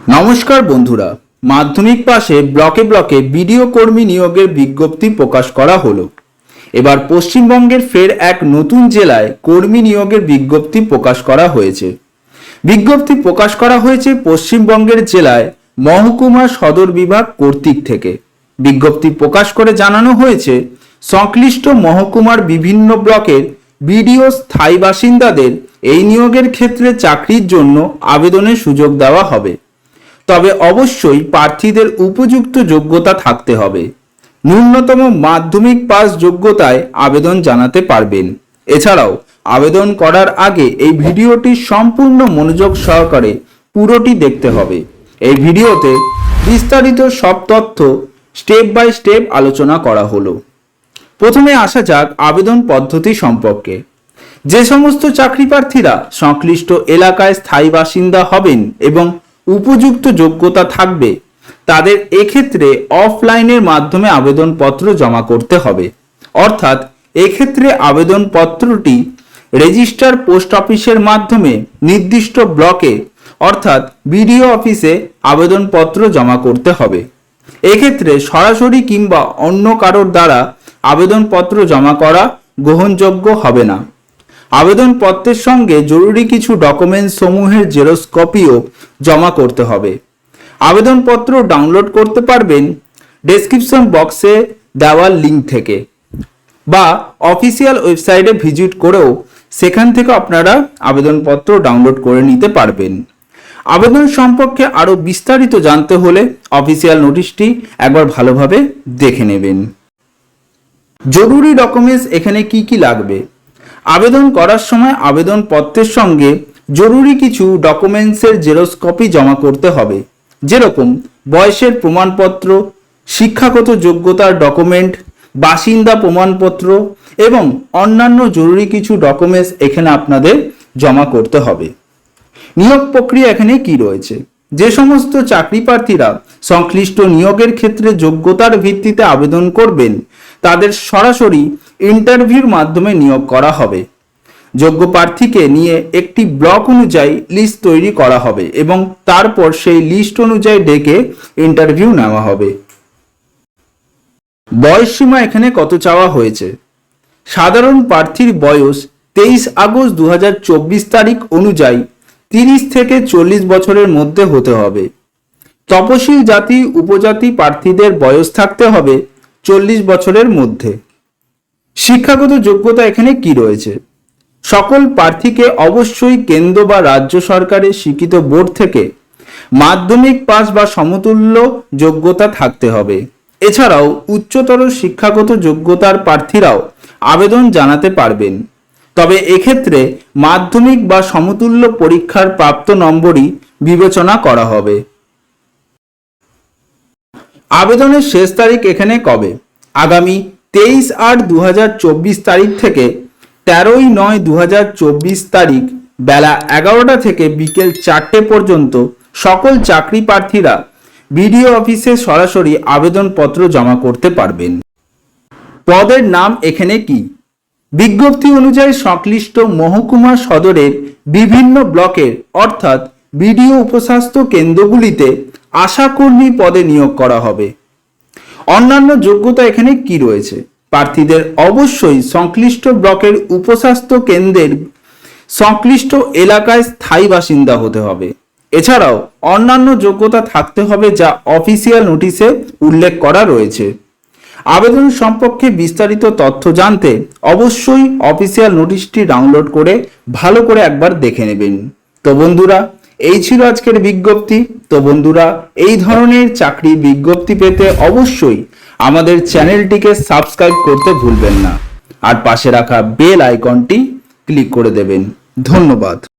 নমস্কার বন্ধুরা, মাধ্যমিক পাশে ব্লকে ব্লকে বিডিও কর্মী নিয়োগের বিজ্ঞপ্তি প্রকাশ করা হলো। এবার পশ্চিমবঙ্গের ফের এক নতুন জেলায় কর্মী নিয়োগের বিজ্ঞপ্তি প্রকাশ করা হয়েছে। বিজ্ঞপ্তি প্রকাশ করা হয়েছে পশ্চিমবঙ্গের জেলায় মহকুমা সদর বিভাগ কর্তৃক থেকে। বিজ্ঞপ্তি প্রকাশ করে জানানো হয়েছে সংশ্লিষ্ট মহকুমার বিভিন্ন ব্লকের বিডিও স্থায়ী বাসিন্দাদের এই নিয়োগের ক্ষেত্রে চাকরির জন্য আবেদনের সুযোগ দেওয়া হবে। তবে অবশ্যই প্রার্থীদের উপযুক্ত যোগ্যতা থাকতে হবে। ন্যূনতম মাধ্যমিক পাস যোগ্যতায় আবেদন জানাতে পারবেন। এছাড়াও আবেদন করার আগে এই ভিডিওটি সম্পূর্ণ মনোযোগ সহকারে পুরোটি দেখতে হবে। এই ভিডিওতে বিস্তারিত সব তথ্য স্টেপ বাই স্টেপ আলোচনা করা হলো। প্রথমে আসা যাক আবেদন পদ্ধতি সম্পর্কে। যে সমস্ত চাকরি প্রার্থীরা সংশ্লিষ্ট এলাকায় স্থায়ী বাসিন্দা হবেন এবং উপযুক্ত যোগ্যতা থাকবে তাদের এক্ষেত্রে অফলাইনের মাধ্যমে আবেদনপত্র জমা করতে হবে। অর্থাৎ এক্ষেত্রে আবেদনপত্রটি রেজিস্টার পোস্ট অফিসের মাধ্যমে নির্দিষ্ট ব্লকে অর্থাৎ বিডিও অফিসে আবেদনপত্র জমা করতে হবে। এক্ষেত্রে সরাসরি কিংবা অন্য কারোর দ্বারা আবেদনপত্র জমা করা গ্রহণযোগ্য হবে না। আবেদনপত্রের সঙ্গে জরুরি কিছু ডকুমেন্টস সমূহের জেরক্স কপিও জমা করতে হবে। আবেদনপত্র ডাউনলোড করতে পারবেন ডেসক্রিপশন বক্সে দেওয়া লিঙ্ক থেকে বা অফিসিয়াল ওয়েবসাইটে ভিজিট করেও সেখান থেকে আপনারা আবেদনপত্র ডাউনলোড করে নিতে পারবেন। আবেদন সম্পর্কে আরও বিস্তারিত জানতে হলে অফিসিয়াল নোটিশটি একবার ভালোভাবে দেখে নেবেন। জরুরি ডকুমেন্টস এখানে কি কি লাগবে? আবেদন করার সময় আবেদনপত্রের সঙ্গে জরুরি কিছু ডকুমেন্টসের জেরক্স কপি জমা করতে হবে, যেরকম বয়সের প্রমাণপত্র, শিক্ষাগত যোগ্যতার ডকুমেন্ট, বাসিন্দা প্রমাণপত্র এবং অন্যান্য জরুরি কিছু ডকুমেন্টস এখানে আপনাদের জমা করতে হবে। নিয়োগ প্রক্রিয়া এখানে কি রয়েছে? যে সমস্ত চাকরি প্রার্থীরা সংশ্লিষ্ট নিয়োগের ক্ষেত্রে যোগ্যতার ভিত্তিতে আবেদন করবেন তাদের সরাসরি ইন্টারভিউর মাধ্যমে নিয়োগ করা হবে। যোগ্য প্রার্থীকে নিয়ে একটি ব্লক অনুযায়ী লিস্ট তৈরি করা হবে এবং তারপর সেই লিস্ট অনুযায়ী ডেকে ইন্টারভিউ নেওয়া হবে। বয়স সীমা এখানে কত চাওয়া হয়েছে? সাধারণ প্রার্থীর বয়স 23 আগস্ট 2024 তারিখ অনুযায়ী 30 থেকে 40 বছরের মধ্যে হতে হবে। তপশিল জাতি উপজাতি প্রার্থীদের বয়স থাকতে হবে 40 বছরের মধ্যে। শিক্ষাগত যোগ্যতা এখানে কি রয়েছে? সকল প্রার্থীকে অবশ্যই কেন্দ্র বা রাজ্য সরকারের স্বীকৃত বোর্ড থেকে মাধ্যমিক পাস বা সমতুল্য যোগ্যতা থাকতে হবে। এছাড়াও উচ্চতর শিক্ষাগত যোগ্যতার প্রার্থীরাও আবেদন জানাতে পারবেন। তবে এক্ষেত্রে মাধ্যমিক বা সমতুল্য পরীক্ষার প্রাপ্ত নম্বরই বিবেচনা করা হবে। আবেদনের শেষ তারিখ এখানে কবে? আগামী 23/8/2024 তারিখ থেকে 13/9/2024 তারিখ বেলা 11টা থেকে বিকেল 4টে পর্যন্ত সকল চাকরি প্রার্থীরা বিডিও অফিসে সরাসরি আবেদনপত্র জমা করতে পারবেন। পদের নাম এখানে কি? বিজ্ঞপ্তি অনুযায়ী সংশ্লিষ্ট মহকুমা সদরের বিভিন্ন ব্লকের অর্থাৎ বিডিও উপস্বাস্থ্য কেন্দ্রগুলিতে আশাকর্মী পদে নিয়োগ করা হবে। অন্যান্য যোগ্যতা এখানে কি রয়েছে? প্রার্থীদের অবশ্যই সংশ্লিষ্ট ব্লকের উপস্বাস্থ্য কেন্দ্রের সংশ্লিষ্ট এলাকায় স্থায়ী বাসিন্দা হতে হবে। এছাড়াও অন্যান্য যোগ্যতা থাকতে হবে যা অফিসিয়াল নোটিশে উল্লেখ করা রয়েছে। আবেদন সম্পর্কে বিস্তারিত তথ্য জানতে অবশ্যই অফিসিয়াল নোটিশটি ডাউনলোড করে ভালো করে একবার দেখে নেবেন। তো বন্ধুরা, এই ছিল আজকের বিজ্ঞপ্তি। তো বন্ধুরা, এই ধরনের চাকরির বিজ্ঞপ্তি পেতে অবশ্যই আমাদের চ্যানেলটিকে সাবস্ক্রাইব করতে ভুলবেন না আর পাশে রাখা বেল আইকনটি ক্লিক করে দেবেন। ধন্যবাদ।